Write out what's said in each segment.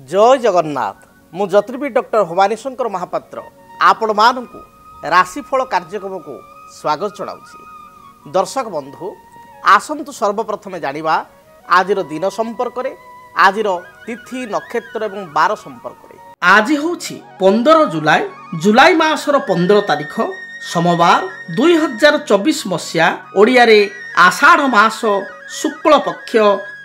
जय जगन्नाथ मु ज्योतिर्विद डॉक्टर भवानी शंकर महापात्र आपण मानू राशिफल कार्यक्रम को स्वागत जनाऊँगी। दर्शक बंधु आसतु सर्वप्रथमे जानिबा आजिर दिन संपर्क में आज तिथि नक्षत्र एवं बार संपर्क में। आज होछि 15 जुलाई जुलाई मासर 15 तारिख सोमवार 2024 मसीहा ओडिया रे आषाढ़ मास शुक्ल पक्ष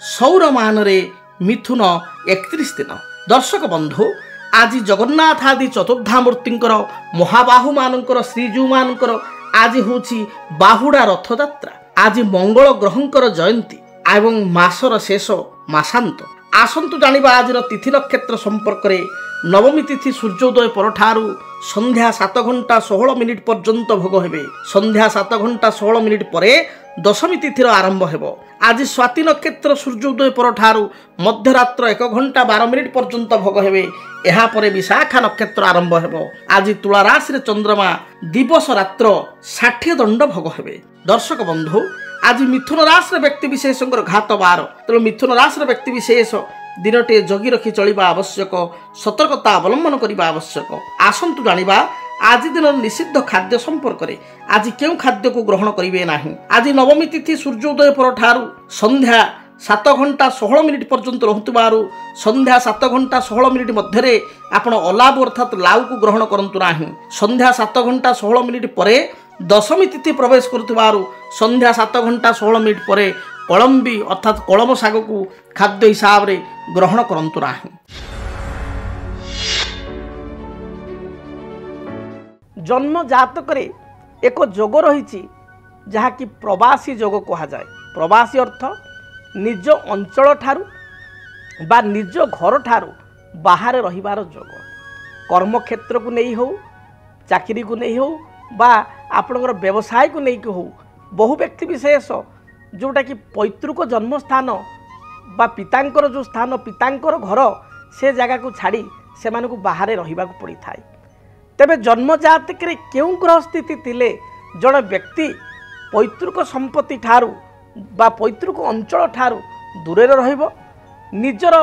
सौर मान रे मिथुन 31 दिन। दर्शक बंधु आज जगन्नाथ आदि चतुर्धामूर्ति महाबाहु मानकर श्रीजू मानकर आज होछि बाहुड़ा रथयात्रा। आज मंगल ग्रहंकर जयंती एवं मासर शेष मासांत। आसंतु जानिबा आज तिथि नक्षत्र संपर्क में। नवमी तिथि सूर्योदय परठारु संध्या 7 घंटा 16 मिनिट पर्यंत भोग हेबे। संध्या 7 घंटा 16 मिनिट परे दशमी तिथिर आरंभ हेबो। आज स्वाति नक्षत्र सूर्योदय परठारु मध्यरात्र 1 घंटा 12 मिनिट पर्यंत भोग हेबे। एहा परे विशाखा नक्षत्र आरंभ हेबो। आज तुला राशि चंद्रमा दिवस रात्र 60 दंड भोग हेबे। दर्शक बंधु आज मिथुन राशि व्यक्ति विशेष घात बार तेणु मिथुन राशि व्यक्ति विशेष दिनटे जगी रखी चलिबा आवश्यक, सतर्कता अवलंबन करने आवश्यक। आसंतु जानिबा आज दिन निषिद्ध खाद्य संपर्क में। आज क्यों खाद्य को ग्रहण करेंगे नहीं। आज नवमी तिथि सूर्योदय परठारु संध्या 7 घंटा 16 मिनिट पर्यंत रहुतबारु संध्या 7 घंटा 16 मिनिट मध्य आपण अलाभ अर्थात लाउ को ग्रहण करंतु नाही। संध्या 7 घंटा 16 मिनिट परे दशमी तिथि प्रवेश करुतबारु संध्या 7 घंटा 16 मिनिट परे कलम्बी अर्थात कलम शाग को खाद्य हिसाब रे ग्रहण करंतु नाही। जन्म जातक एक जोग रही जहाँकि प्रवासी जोग कह जाए। प्रवासी अर्थ निज अंचल ठारू बा निज घर ठारू बाहर रहिबार जोग। कर्म क्षेत्र को नहीं हो, चाकरी को नहीं हो बा आपणकर व्यवसाय को नहीं हो, बहु व्यक्ति विशेष जोटा कि पैतृक जन्म स्थान बा पितांकर जो स्थान पितांकर घर से जगह को छाड़ी से मानकु बाहर रहिबा को पड़ी थाए। तेबे जन्म जातक क्यों ग्रह स्थिति थिले जड़े व्यक्ति पैतृक संपत्ति ठारू बा पैतृक अंचल ठारू दूरे रहिबो। निजर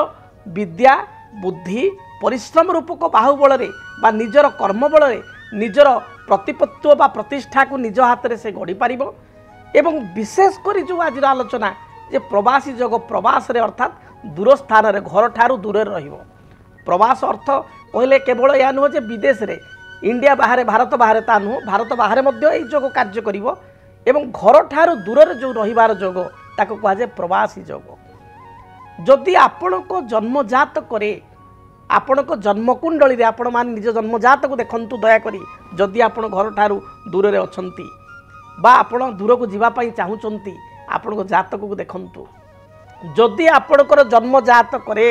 विद्या बुद्धि परिश्रम रूपक बाहुबल बा निजर कर्म बल निजर प्रतिपत्व बा प्रतिष्ठा को निज हाथ में से गढ़ी पारिबो। एवं विशेषकर जो आज आलोचना जे प्रवासी जोग प्रवास रे अर्थात दूर स्थान रे घर ठारू दूरे रहिबो। प्रवास अर्थ कहले केवल या नुह जे विदेश रे इंडिया बाहर भारत बाहर ता नुह, भारत बाहर मध्य एई जोग कार्य करिवो। एवं घर ठारू दूर रे जो रहिबार जोग ताको कहा जाय प्रवासी जोग। जदि आपण को जन्मजात करे आपण को जन्मकुंडली रे आपण मान निज जन्मजात को देखंतु दया करी जदि आपण घर ठारू दूर रे अछंती बा आपण दूर को जीवा पई चाहुचंती आपण को जातक को देखंतु। जदि आपणकर जन्म जात करे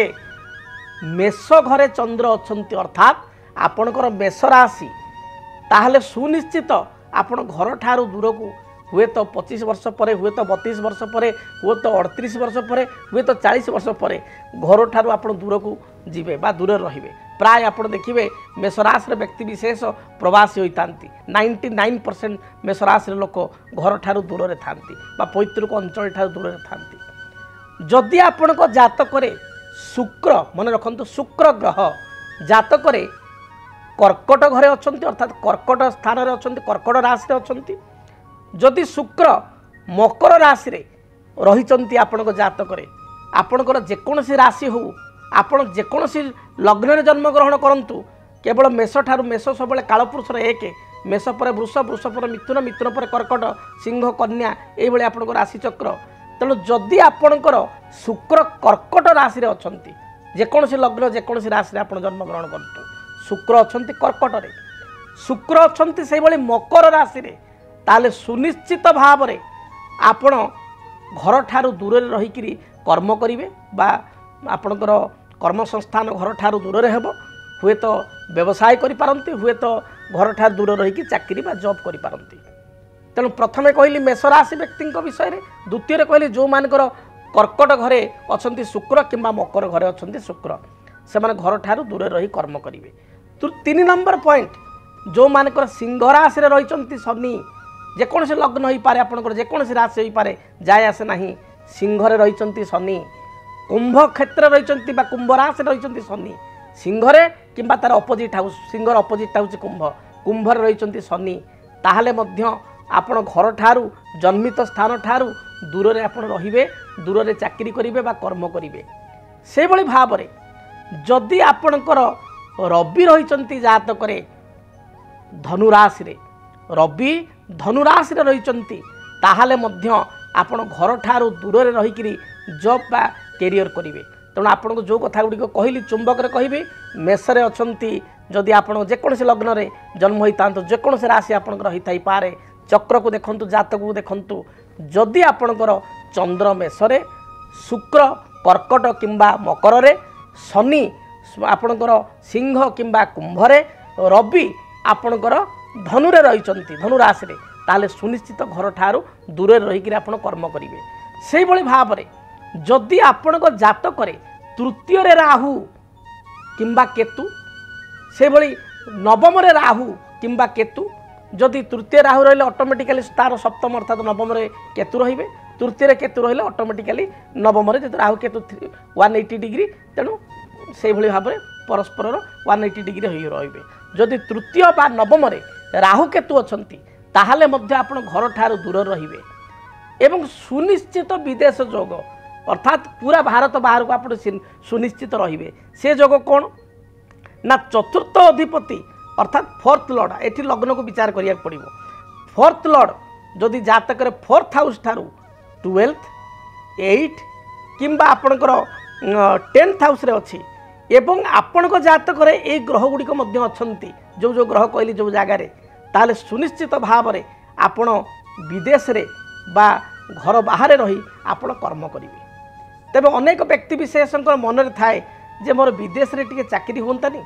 मेष घरे चंद्र अछंती अर्थात आपणकर मेष राशि ताहले सुनिश्चित आपण घर ठारू दूर को हुए तो 25 वर्ष पर हुए तो 32 वर्ष पर हुए तो 38 वर्ष पर हुए तो 40 वर्ष पर घर ठारू आपण दूर को जीवे बा दूर रहिबे। प्राय आपण देखिबे मेष राशि व्यक्ति विशेष प्रवासी होइतांती। 99% मेष राशि लोक घर ठारू दूर रे थांती बा पैतृक अंचल ठारू दूर रे थांती। जदि आपण को जातक रे शुक्र मन रखंतु शुक्र ग्रह जातक रे कर्कट घरे अछंती अर्थात कर्कट स्थान रे अछंती कर्कट राशि रे अछंती। जदि शुक्र मकर राशि रे रहिचंती आपण को जातक रे आपणकर जेकोसी राशि हो आपण जेकोसी लग्न रे जन्म ग्रहण करंतु केवल मेष ठारू मेष सब कालपुरुषर 1 मेष पर वृष वृष पर मिथुन मिथुन पर कर्कट सिंह कन्या एई भली आपणकर राशि चक्र। तेणु जदि आपणकर शुक्र कर्कट राशि रे अछंती जेकोसी लग्न जेकोसी राशि रे आपण जन्म ग्रहण करंतु शुक्र अछंती कर्कट रे शुक्र अछंती सेई भली मकर राशि रे ताले सुनिश्चित भाव रे आपण घर ठारू दूर रे रही किरी कर्म करिवे बा आपणकर कर्म संस्थान घर ठारू दूर रे हेबो। हुए तो व्यवसाय करि पारंती हुए तो घर ठारू दूर रही कि चाकरी बा जॉब करि पारंती। तेणु प्रथमे कहली मेष राशि व्यक्ति विषय रे, द्वितीय कहली जो मानकर कर्कट घरे अछंती शुक्र किंबा मकर घरे अछंती शुक्र से माने घर ठारू दूर रही कर्म करिवे। 3 नंबर पॉइंट जो मानकर सिंह राशि रे रहिचंती शनि जेकोसी लग्न हो पारे आपणकर जेकोसी राशि हो पारे जाय आसे नाही। सिंह रे रहिचंती शनि कुंभ क्षेत्र रही कुंभ राशि रही शनि सिंहरे किंबा तार अपोजिट हाउस सिंहर अपोजिट हाउस कुंभ कुंभर रही शनि ताहले मध्य आपण घर ठारू जन्मित स्थान ठारू दूर रे आपण रहिबे दूर रे चाकरी करिवे बा कर्म करिवे से भली भाव रे जदि आपणकर रवि रही जातक धनुराशि रे रवि धनुराशि रे रही ताहले मध्य आपण घर ठारू दूर रे रहिकिरी जॉब बा कैरियर करिवे तेणु आपन को जो कथा गुड़ी कहली चुंबक रे कहिबे मेष रे अछंती जदि आपण जेकोसी लग्न रे जन्म होता जेकोसी राशि आपन रही थाई पारे चक्र को देखंतु जातक को देखंतु जदि आपणकर चंद्र मेष रे शुक्र कर्कट किंबा मकर रे शनि आपणकर सिंह किंबा कुंभ रे रवि आपणकर धनु रे रही धनु राशि रे ताले सुनिश्चित घर ठारू दूर रे रही आपण कर्म करिवे सेहि भली भाव रे जदि आपणकर जातक रे तृतीय रे राहु किंबा केतु से भली नवम रे राहु किंबा केतु जदि तृतीय राहु रहिले ऑटोमेटिकली तार सप्तम अर्थात नवम रे केतु रहिबे तृतीय रे केतु रहिले ऑटोमेटिकली नवम रे जदि राहु केतु 180 डिग्री तेणु से भली भाव रे परस्पर 180 डिग्री होई रहिबे जदि तृतीय बा नवम रे राहु केतु अछंती ताहले मध्य आपण घर ठारू दूर रहिबे एवं सुनिश्चित विदेश जोग अर्थात पूरा भारत बाहर को आप सुनिश्चित रहिबे से जोग कौन ना चतुर्थ अधिपति अर्थात फोर्थ लॉर्ड एठी लग्न को विचार करिया पड़िबो फोर्थ लॉर्ड जदि जातक रे फोर्थ हाउस ठारू 12th 8 किंबा आपणकर 10th हाउस रे अछि एवं आपणक जातक रे ए ग्रह गुडी को मध्य अछंती जो जो ग्रह कहली जो जगह रे ताले सुनिश्चित भाव रे आपण विदेश रे बा घर बाहर रही आपण कर्म करिवे तेबे अनेक व्यक्ति विशेषकर मन रे थाए जे मोर विदेश रे टिके चाकरी होंतानी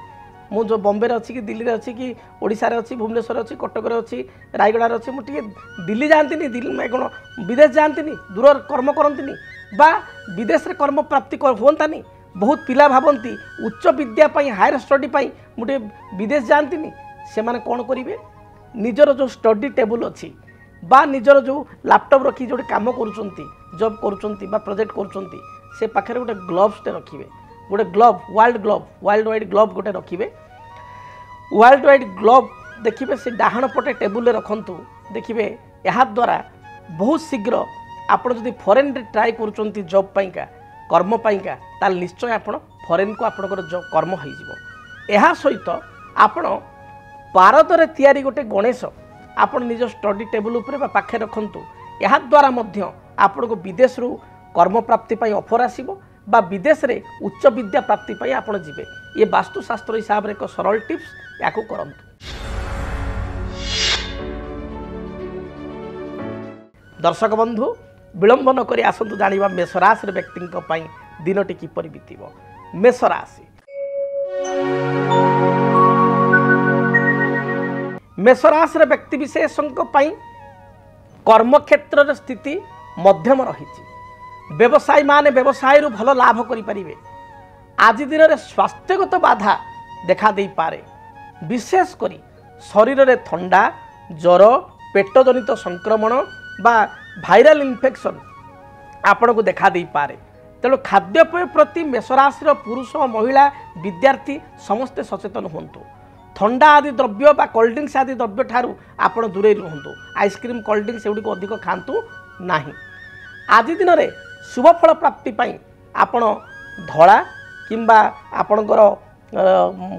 मु जो बॉम्बे रे अछि कि दिल्ली रे अछि कि ओडिसा रे अछि भुवनेश्वर रे अछि कटक रे अछि रायगढ़ रे अछि मु टिके दिल्ली जानतिनी दिल्ली में कोन विदेश जानतिनी दूर कर्म करंतिनी बा विदेश रे कर्म प्राप्ति होंतानी बहुत पिला भावंती उच्च विद्या पई हायर स्टडी पई मुटे विदेश जानतिनी से माने कोन करिवे निजर जो स्टडी टेबल अछि बा निजर जो लैपटॉप रखी जो काम करूचंती जॉब करूचंती बा प्रोजेक्ट करूचंती से पाखरे गोटे ग्लोव्स टे रखिबे गोटे ग्लोव वर्ल्ड वाइड ग्लोव गोटे रखिबे वर्ल्ड वाइड ग्लोव देखिबे से डाहाण पटे टेबुल रे रखंतु देखिबे या द्वारा बहुत शीघ्र आपण जदि फॉरेन रे ट्राई करूचंती जॉब पाइका कर्म पाइका ताल निश्चय आपण फॉरेन को आपणकर जॉब कर्म होई जिवो एहा सहित आपण पारद रे तयारी गोटे गणेश आपण निज स्टडी टेबल उपरे बा पाखे रखंतु या द्वारा मध्य आपण को विदेश रु कर्म प्राप्ति पई ऑफर आसीबो बा विदेश रे उच्च विद्या प्राप्ति पई आपण जिवे ये वास्तुशास्त्र हिसाब रे एक सरल टिप्स याकू करंतु। दर्शक बंधु विलंब न करी आसंतु जानिबा मेष राशि व्यक्ति पई दिनटी किपरि बीतिबो। मेष राशि मेष राशि व्यक्ति विशेषों कर्मक्षेत्र स्थिति मध्यम रही व्यवसायी माने व्यवसाय रु भल लाभ करें आज दिन में स्वास्थ्यगत बाधा देखा दे पारे विशेषकर शरीर में थंडा ज्वर पेटजनित संक्रमण बा भाइराल इन्फेक्शन आपण को देखा दे पारे तेणु खाद्यपेय प्रति मेषराशि पुरुष और महिला विद्यार्थी समस्ते सचेतन होंतु थंडा आदि द्रव्य बा कोल्ड ड्रिंक्स आदि द्रव्य ठारू आपण दूरे रुहतु आइसक्रीम कोल्ड ड्रिंक्स एगुड़ी को अधिक खातु नहीं आज दिन में शुभ फल प्राप्ति पाई आपण धला किंबा आपणकर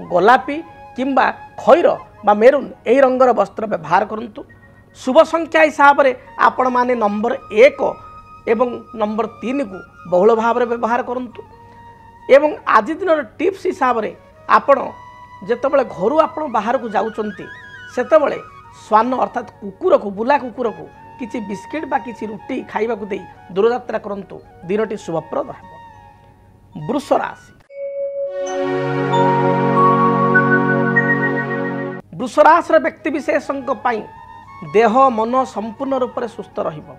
गोलापी किंबा खैर बा मेरून यही रंगर वस्त्र व्यवहार करंतु शुभ संख्या हिसाब से आपण माने नंबर 1 एवं नंबर 3 को बहुल भाव में व्यवहार करंतु एवं आज दिन टिप्स हिसाब से आपण जेतेबेले घर आपण बाहर को जाउचंती सेतेबेले स्वान अर्थात कुकुर को बुला कुकुर को किसी बिस्किट बा किसी रुटी खाइबा को दे दूरयात्रा करंतु दिनटी शुभप्रद हेबो। वृष राशि वृष राशि व्यक्ति विशेषों देह मन संपूर्ण रूप से सुस्थ रहिबो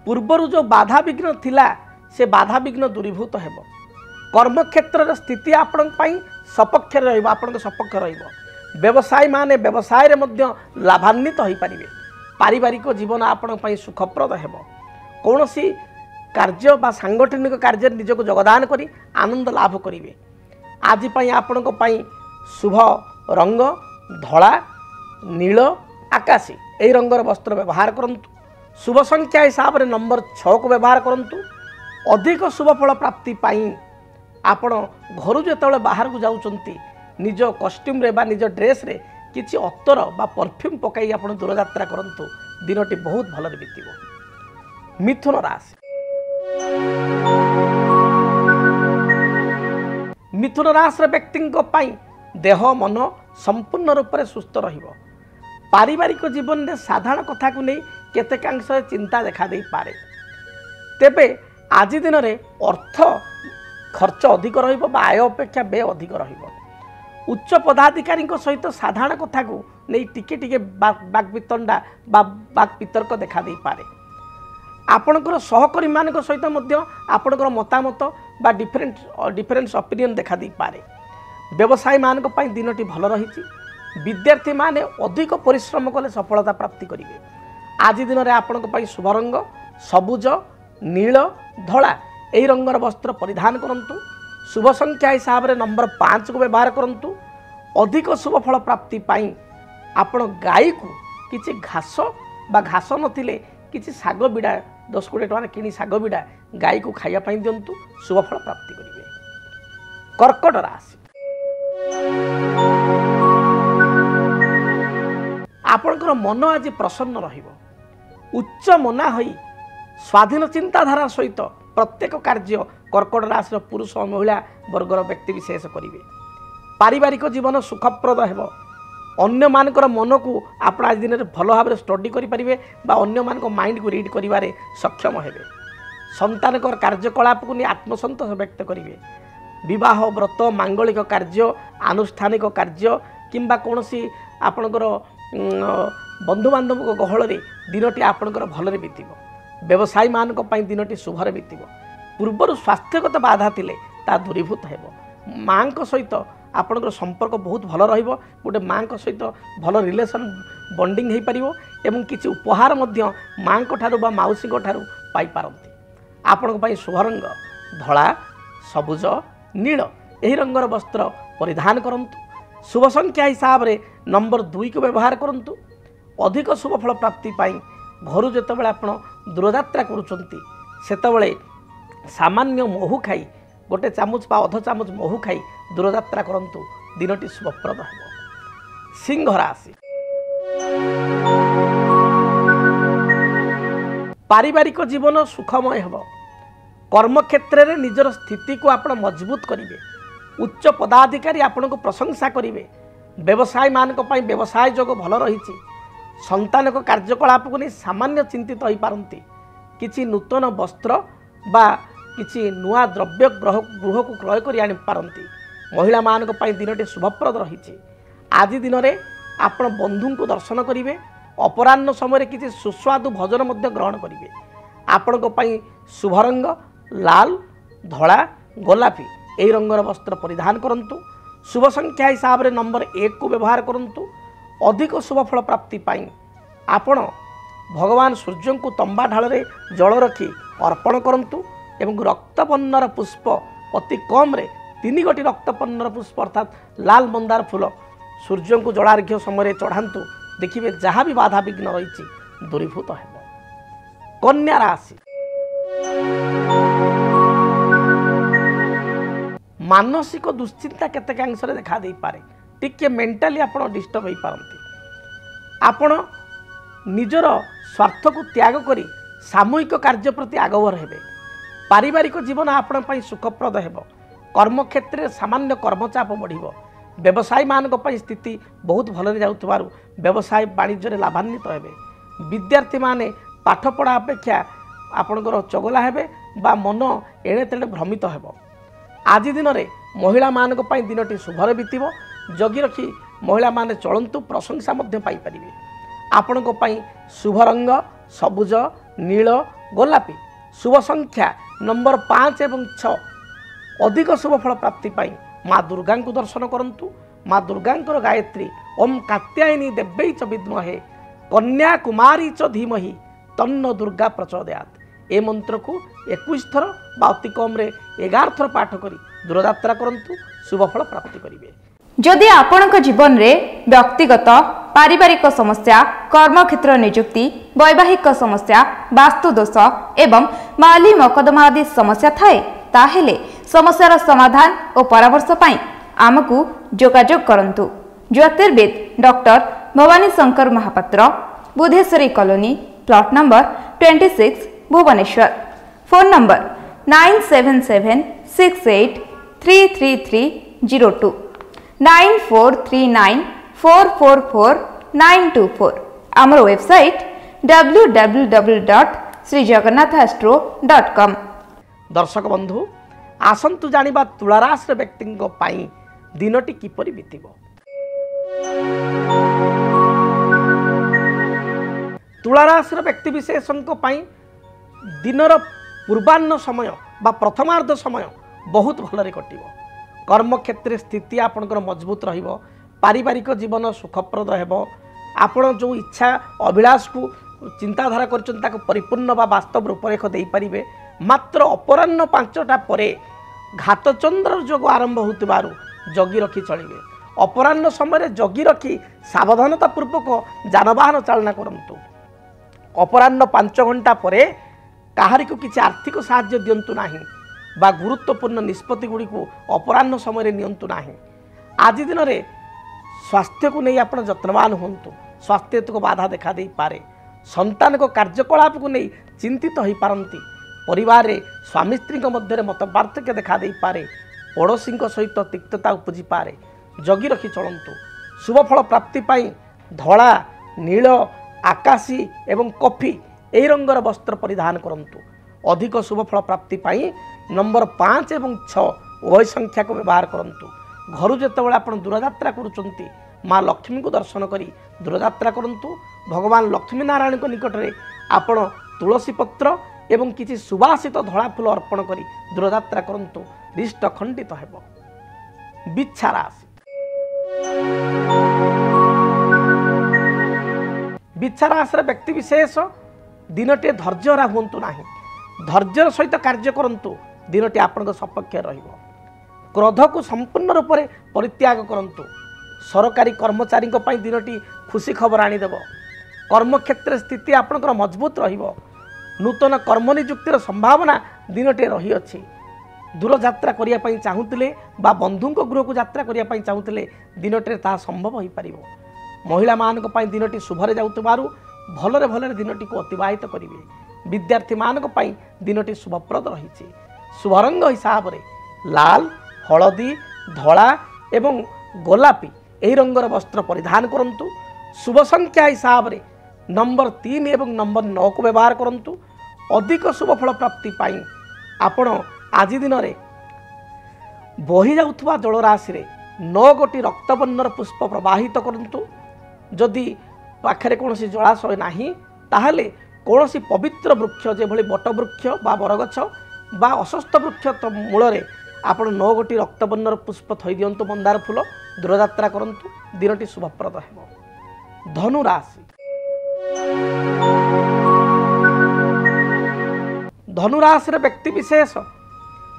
पूर्वर जो बाधा विघ्न थिला से बाधा विघ्न दूरीभूत हेबो कर्मक्षेत्र स्थिति आपण सपक्ष आपण सपक्ष व्यवसायी माने व्यवसाय रे मध्य लाभान्वित हो पारिबे पारिवारिक जीवन आपण सुखप्रद हेबो कौनसी कार्य बा सांगठनिक कार्य निजक योगदान करी आनंद लाभ करेंगे। आज आपण शुभ रंग धला नील आकाशी यही रंगर वस्त्र व्यवहार करूँ। शुभ संख्या हिसाब से नंबर 6 को व्यवहार करूँ। अधिक शुभ फल प्राप्ति आपण घर जो बाहर को जाउचंती निज कॉस्ट्यूम रे बा निज ड्रेस रे किछि अत्तर बा परफ्यूम पकाई आपण दूर यात्रा करंतु दिनटी बहुत भलरे बीतिबो। मिथुन राशि मिथुन राशि व्यक्ति देह मन संपूर्ण रूप से सुस्थ रहिबो। पारिवारिक जीवन में साधारण कथा को नहीं केतेकांश चिंता देखा दे पारे। तेबे आज दिन में अर्थ खर्च अधिक रहिबो बा आय अपेक्षा व्यय अधिक रहिबो। उच्च पदाधिकारी सहित साधारण कथा को नहीं टिके टिके बागवितंडा बा बागवितर्क देखा दे पारे। आपणकर सहकर्मी मान सहित आपणकर मतामत बा डिफरेन्स ओपिनियन देखा दे पारे। व्यवसायी मान दिनटी भल रही। विद्यार्थी माने अधिक परिश्रम कले सफलता प्राप्ति करेंगे। आज दिन में आपण शुभ रंग सबुज नील धला यही रंगर वस्त्र परिधान करंतु। शुभ संख्या हिसाब से नंबर 5 को व्यवहार करंतु। अधिक शुभ फल प्राप्ति आपण गाई को किसी घास बा घास नथिले किसी साग बिड़ा 10-20 टका किणी साग बिड़ा गाई को खाइबा दिंतु। शुभ फल प्राप्ति करेंगे। कर्कट राशि आपणकर मन आज प्रसन्न रहिबो। उच्च मना होई स्वाधीन चिंताधारा सहित प्रत्येक कार्य कर्कट राशि पुरुष और महिला वर्गर व्यक्ति विशेष करेंगे। पारिवारिक जीवन सुखप्रद हेबो। अन्य मानकर मन को आप आज दिन भल भाव स्टडी करेंगे बा अन्य मान माइंड को रीड करिवारे सक्षम हेबे। संतानकर कार्यकलाप को नहीं आत्मसंतोष व्यक्त करेंगे। विवाह व्रत मांगलिक कार्य आनुष्ठानिक कार्य किंबा कौनसी आपणकर बंधु बांधव गहल दिनटी आपणकर भलरे बीतिबो। व्यवसायी मान दिनटी शुभरे बीतिबो। पूर्वर स्वास्थ्यगत बाधा थिले ता दूरीभूत हेबो। माँ सहित आपणकर संपर्क बहुत भल रहिबो। गोटे माँ सहित भल रिलेशन बॉन्डिंग हो पारिबो एवं किछि उपहार मध्य माँ ठारू बा माउसी ठारू पाई पारंती। आपण पई शुभ रंग धला सबुज नील यही रंगर वस्त्र परिधान करंतु। शुभ संख्या हिसाब से नंबर 2 को व्यवहार करंतु। अधिक शुभ फल प्राप्ति घर जितेबाला आपण दूरयात्रा करुचंती सेतबेले सामान्य महू खाई गोटे चामच बा अध चामच महू खाई दूरयात्रा करंतु दिनटी शुभप्रद हेबो। सिंह राशि पारिवारिक जीवन सुखमय हेबो। कर्म क्षेत्र में निजर स्थिति को आप मजबूत करेंगे। उच्च पदाधिकारी आपण को प्रशंसा करेंगे। व्यवसायी मान व्यवसाय जोग भल रही। संतान को कार्यकलाप को नहीं सामान्य चिंतित हो पारती। किसी नूतन वस्त्र बा किसी नुआ द्रव्य गृह को क्रय कर आनी पारती। महिला मान दिनटी शुभप्रद रही। आज दिन में आप बंधु को दर्शन करेंगे। अपराह्न समय किसी सुस्वादु भोजन ग्रहण करेंगे। आपण शुभ रंग लाल धला गोलापी यही रंगर वस्त्र परिधान करंतु। शुभ संख्या हिसाब से नंबर 1 को व्यवहार करंतु। अधिक शुभ फल प्राप्ति आपण भगवान सूर्य को तंबा ढाल जल रखी अर्पण करंतु एवं रक्तवर्णर पुष्प अति कम रे 3 गोटी रक्तवर्णर पुष्प अर्थात लाल मंदार फूल सूर्य को जलार्घ्य समय चढ़ातु। देखिए जहाँ भी बाधा विघ्न रही दूरीभूत हेबो। कन्या राशि मानसिक दुश्चिंता केतेकांश देखा दे पारे। टिके मेंटाली आप डिस्टर्ब हो पारती। आपण निजर स्वार्थ को त्याग करी सामूहिक कार्य प्रति आगभर हेबे। पारिवारिक जीवन आपण पई सुखप्रद हेबो। कर्म क्षेत्र में सामान्य कर्मचाप बढ़िबो। व्यवसायी मान स्थिति बहुत भल जाउथबारु व्यवसाय वाणिज्य लाभान्वित हेबे। विद्यार्थी माने पाठपढ़ा अपेक्षा आपणकर चगला हेबे बा मन एणे तेणे भ्रमित हेबो। आज दिन में महिला मान दिनटी शुभरे बीतिबो। जगी रखी महिला माने चलंतु प्रशंसा पाई परिबे। आपण शुभ रंग सबुज नील गोलापी। शुभ संख्या नंबर 5 एवं 6। अधिक शुभ फल प्राप्ति माँ दुर्गा को दर्शन करंतु। माँ दुर्गांकर गायत्री ओम कात्यायनी देव्यै च विद्महे कन्या कुमारी च धीमहि तन्न दुर्गा प्रचोदयात् ए मंत्र को 21 थर बा अति कम 11 थर पाठ करी दूरयात्रा करंतु शुभ फल प्राप्ति करिवे। जदि आपणक जीवन रे व्यक्तिगत पारिवारिक समस्या कर्मक्षेत्र नियुक्ति वैवाहिक समस्या वास्तु दोष एवं माली मकदमा आदि समस्या थाए ताहेले समस्यार समाधान और परामर्श पाई आमकु जोगाजोग करंतु। ज्योतिर्विद doctor Bhabani Shankar Mahapatra, Budheswari colony, plot number 26, Bhubaneswar. Phone number 9776833302 9439444924। आमर वेबसाइट www.srijagannathastro.com। दर्शक बंधु आसंतु जानिबा तुलाराशि व्यक्ति दिनटी किपरि बीतिब। तुलाराशि व्यक्ति विशेषों दिनर पूर्वाह्न समय बा प्रथमार्ध समय बहुत भलरे कटिब। कर्म क्षेत्र स्थिति आपणकर मजबूत रहिबो, पारिवारिक जीवन सुखप्रद हेबो, आपण जो इच्छा अभिलाष को चिंताधारा करछन ताको परिपूर्ण बा वास्तव रूपरेख देई परिबे। मात्र अपराह्न 5टा परे घातचंद्र जोग आरंभ होतिबारु जगी रखी चलिबे। अपराह्न समय जगी रखी सावधानता पूर्वक जानवाहन चालना करंतु। अपराह्न 5 घंटा परे काहारी को किसी आर्थिक साहाय्य दियंतु नाही बा गुरुत्वपूर्ण निष्पत्ति गुड़ी को अपराह्न समय नियंतु नाही। आज दिन में स्वास्थ्य को नहीं आप जत्नवान हूँ। स्वास्थ्य को बाधा देखा दे पारे। संतान को कार्यकलाप को नहीं चिंतित हो पारती। परिवार रे स्वामी स्त्री मध्य मत पार्थक्य देखा दे पारे। पड़ोशी सहित तिक्तता उपजी पारे। जगी रखी चलतु। शुभ फल प्राप्ति पाई धला, नील, आकाशी एवं कॉफी यही रंगर वस्त्र परिधान करंतु। अधिक शुभ फल प्राप्ति पाई नंबर 5 एवं 6 उभय संख्या को व्यवहार करंतु। घर जेतेबेले आपण दूरयात्रा करूचंती माँ लक्ष्मी को दर्शन करी दूरयात्रा करंतु। भगवान लक्ष्मी नारायण को निकट में आपण तुलसी पत्र एवं किसी सुवासित धड़ा फूल अर्पण करी दूरयात्रा करंतु। रिष्ट खंडित हेब। बिच्छा राशि। बिच्छा राशि व्यक्ति विशेष दिनटे धैर्यरा हूँ ना। धैर्यर सहित कार्य करंतु। दिनटी आपन सपक्ष रहिबो। क्रोध को संपूर्ण रूप से परित्याग करंतु। सरकारी कर्मचारी दिनटी खुशी खबर आनीदेव। कर्मक्षेत्र स्थिति आपनकर मजबूत रहिबो। नूतन कर्म नियुक्तिर संभावना दिनटे रही अछि। दूर यात्रा करिया पई चाहुतिले बा बंधुक गृह को यात्रा करिया पई चाहुतिले दिनटे ता संभव होई परिबो। महिला मानक पई दिनटी शुभरे जाउतबारु भलरे भलरे दिनटी को अतिबाहित करिवे। विद्यार्थी मानक पई दिनटी शुभप्रद रहिछि। शुभ रंग हिसाब रे लाल, हलदी, धला एवं गोलापी यही रंगर वस्त्र परिधान करंतु। शुभ संख्या हिसाब रे नंबर 3 एवं नंबर 9 को व्यवहार करंतु। अधिक शुभ फल प्राप्ति पाई आपण आज दिन में बही जाउथबा जलराशि रे 9 गोटी रक्तवर्णर पुष्प प्रवाहित करंतु। जदि पाखरे कोनोसी जलाशय नाही ताहले कोनोसी पवित्र वृक्ष जे भली बट वृक्ष बा बरगछ बा अश्वत्थ वृक्ष मूल रे आपण 9 गोटी रक्तवर्णर पुष्प थई दियंतु। मंदार फूल दूरयात्रा करंतु। दिनटी शुभप्रद हेबो। धनु राशि। धनु राशि व्यक्ति विशेष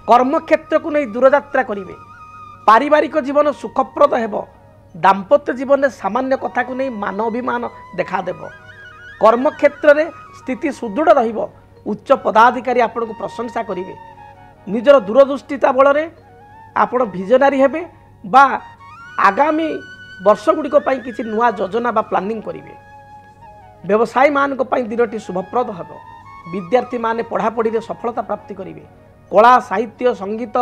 कर्मक्षेत्र को नहीं दूरयात्रा करिवे। पारिवारिक जीवन सुखप्रद हेबो। दाम्पत्य जीवन में सामान्य कथा को नहीं मान अभिमान देखा देव। कर्मक्षेत्र में स्थिति सुदृढ़ रहिबो। उच्च पदाधिकारी आपन को प्रशंसा करिवे। निजर दूरदृष्टिता बल रे आपण विजनारी हेबे बा आगामी वर्ष गुड़िक किसी नुआ योजना बा प्लानिंग करिवे। व्यवसायी मान को पई दिनटी शुभप्रद हेबो। विद्यार्थी माने पढ़ापढ़ी रे सफलता प्राप्ति करिवे। कला, साहित्य, संगीत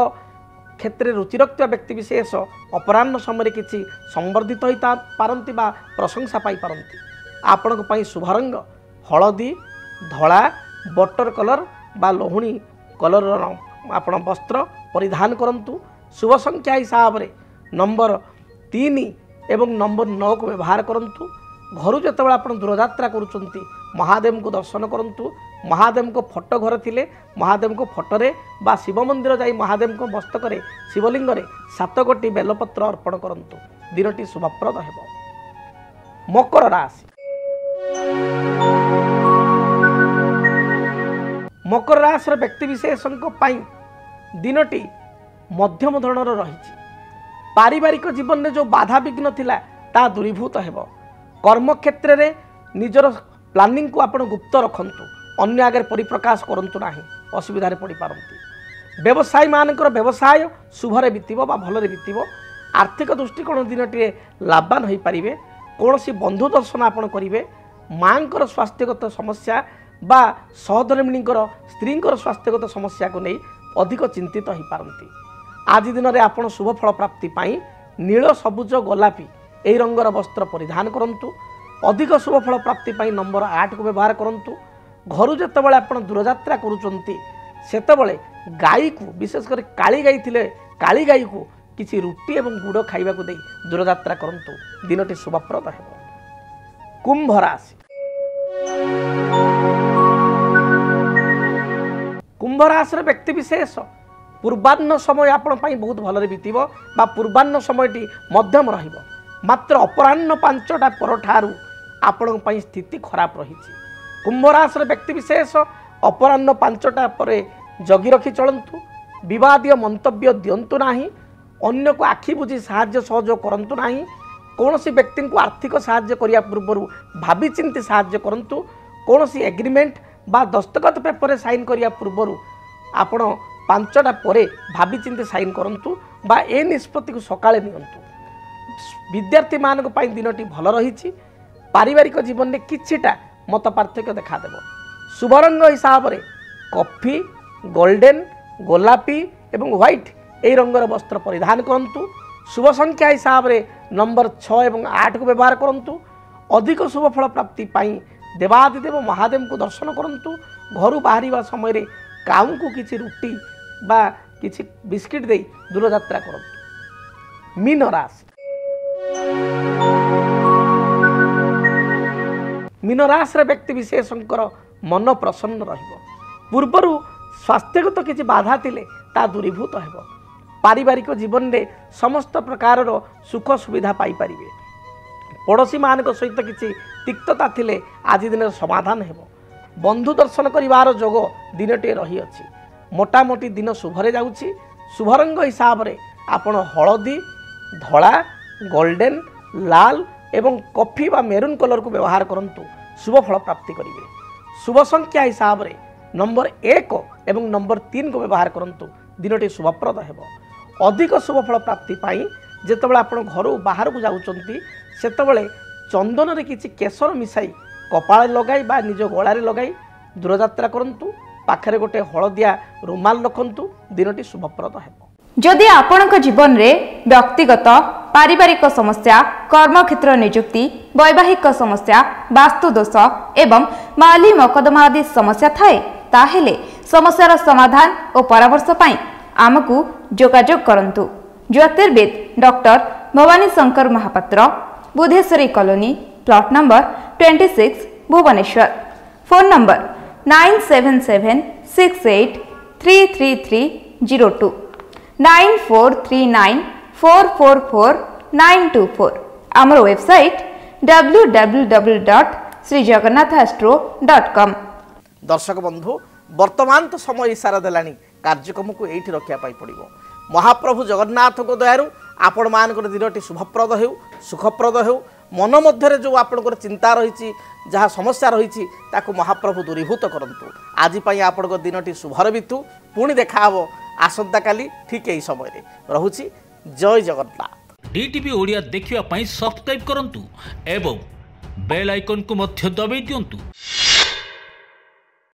क्षेत्र में रुचि रखुवा व्यक्ति विशेष अपराह्न समय किसी संवर्धित होता पारंती बा प्रशंसा पाई पारंती। आपण को पई शुभ रंग हलदी, धला, बटर कलर बा लोहुणी कलर आपण वस्त्र परिधान करंतु। शुभ संख्या हिसाब रे नंबर 3 एवं नंबर 9 को व्यवहार करंतु। घर जेतेबेले आपण दूरयात्रा करूचंती महादेव को दर्शन करंतु। महादेव को फोटो घर थिले महादेव को फोटोरे बा शिव मंदिर जाई महादेव को मस्तक रे शिवलिंग रे 7 गोटी बेलपत्र अर्पण करंतु। दिनटी शुभप्रद हेबो। मकर राशि। मकर राशि व्यक्तिशेषों दिनटी मध्यम धरणर रही। पारिवारिक जीवन में जो बाधा विघ्न थिला ता दूरीभूत हेब। कर्म क्षेत्र में निजर प्लानिंग को आपण गुप्त रखंतु, अन्य आगे परिप्रकाश करंतु नाही, असुविधा पड़ पारती। व्यवसायी मानकर व्यवसाय शुभरे बीतब बा भलरे बीतब। आर्थिक दृष्टिकोण दिनटी लाभवान हो पारे। कौन सी बंधु दर्शन आपण करेंगे। माँ स्वास्थ्यगत समस्या बा सहधर्मिणी स्त्री स्वास्थ्यगत समस्या को नहीं अधिक चिंतित हो पारती। आज दिन में आप शुभ फल प्राप्ति पाई नील सबुज गोलापी यही रंगर वस्त्र परिधान करंतु। अधिक शुभ फल प्राप्ति पाई नंबर 8 को व्यवहार करंतु। घर जितेबाला आप दूरयात्रा करुँच सेतबले गाई को विशेषकर काली गाई थिले काली गाई को किसी रुटी एवं गुड़ खाइबा को दे दूरयात्रा करंतु। दिनटी शुभप्रद हेब। कुंभ राशि। कुंभ राशि व्यक्तिशेष पूर्वाह्न समय आपण बहुत भलरे बीतब बा पूर्वाह्न समयटी मध्यम रहिब। मात्र अपराह्न 5टा परठारु आपण स्थिति खराब रही। कुंभ राशि व्यक्तिशेष अपराह्न 5टा पर जगी रखी चलतु। विवादीय मंतव्य दिंतु नाही। अन्य को आखि बुझी साहाय्य सहयोग करंतु नाही। कौन सी व्यक्ति को आर्थिक साहाय्य करिया पूर्व भावी चिंती साहाय्य करंतु। कौन सी एग्रीमेंट बा दस्तखत पेपर साइन करिया पूर्व आपण 5टा परे भावी चिंती साइन करंतु बा ए निष्पत्ति को सकाळे नियंतु। विद्यार्थी मान दिनटी भल रही। पारिवारिक जीवन में किछिटा मत पार्थक्य देखा देव। शुभ रंग हिसाब से कॉफी, गोल्डन, गोलापी एवं व्हाइट यही रंगर वस्त्र परिधान करंतु। शुभ संख्या हिसाब से नंबर 6 एवं 8 को व्यवहार करंतु। अधिक शुभ फल प्राप्ति पाई देवादिदेव महादेव को दर्शन करंतु। घर बाहर समय काऊ को किसी रुटी बा किसी बिस्किट दे दूरयात्रा करंतु। मीन राशि। मीन राशि व्यक्तिशेषकर मन प्रसन्न रहिब। पूर्वर स्वास्थ्यगत किसी बाधा थिले ता दूरीभूत हेब। पारिवारिक जीवन में समस्त प्रकार सुख सुविधा पाई परिबे। पड़ोशी मान सहित किसी तिक्तता थिले आज दिन समाधान हेब। बंधु दर्शन करिवार जोग दिनटे रही अछि। मोटामोटी दिन शुभरे जाउछि। शुभ रंग हिसाब से आपण हलदी, धला, गोल्डन, लाल एवं कॉफी बा मेरून कलर को व्यवहार करंतु। शुभ फल प्राप्ति करिवे। शुभ संख्या हिसाब से नंबर 1 एवं नंबर 3 को व्यवहार करंतु। दिनटी शुभप्रद हेब। अधिक शुभ फल प्राप्ति पाई जेतेबेले आपण घर बाहर को जाउचंती सेतेबेले चंदन रे किछि केसर मिसाई कपाळ लगाई बा निज गळारे लगाई दूरयात्रा करंतु। पाखरे गोटे हलदिया रुमाल रखंतु। दिनटी शुभप्रद हेब। जदि आपणक जीवन रे व्यक्तिगत पारिवारिक समस्या, कर्मक्षेत्र नियुक्ति, वैवाहिक समस्या, वास्तु दोष एवं माली मकदमा आदि समस्या थाए ताहेले समस्यार समाधान और परामर्श पाई आमको जोगाजोग करंतु। ज्योतिर्विद doctor Bhabani Shankar Mahapatra, Budheswari colony, plot number 26, Bhubaneswar. Phone number 9776833302 9439444924। आमर वेबसाइट www.srijagannathastro.com। दर्शक बंधु वर्तमान तो समय इशारा देलानी कार्यक्रम को एठी रखिया पाई पड़िबो। महाप्रभु जगन्नाथ को दयारु आपण मानकर दिनटी शुभप्रद हेउ, सुखप्रद हेउ। मन मध्य जो आपनकर चिंता रही जहाँ समस्या रही ताकू महाप्रभु दूरीभूत करंतु। आज पई आपनकर दिनटी शुभर बितु। पुणी देखा हबो आसंता काली ठीक यही समय रहुछि। जय जगन्नाथ। डीटीवी ओडिया देखिवा पई सब्सक्राइब करंतु एवं बेल आइकन को मध्य दबाई दियंतु।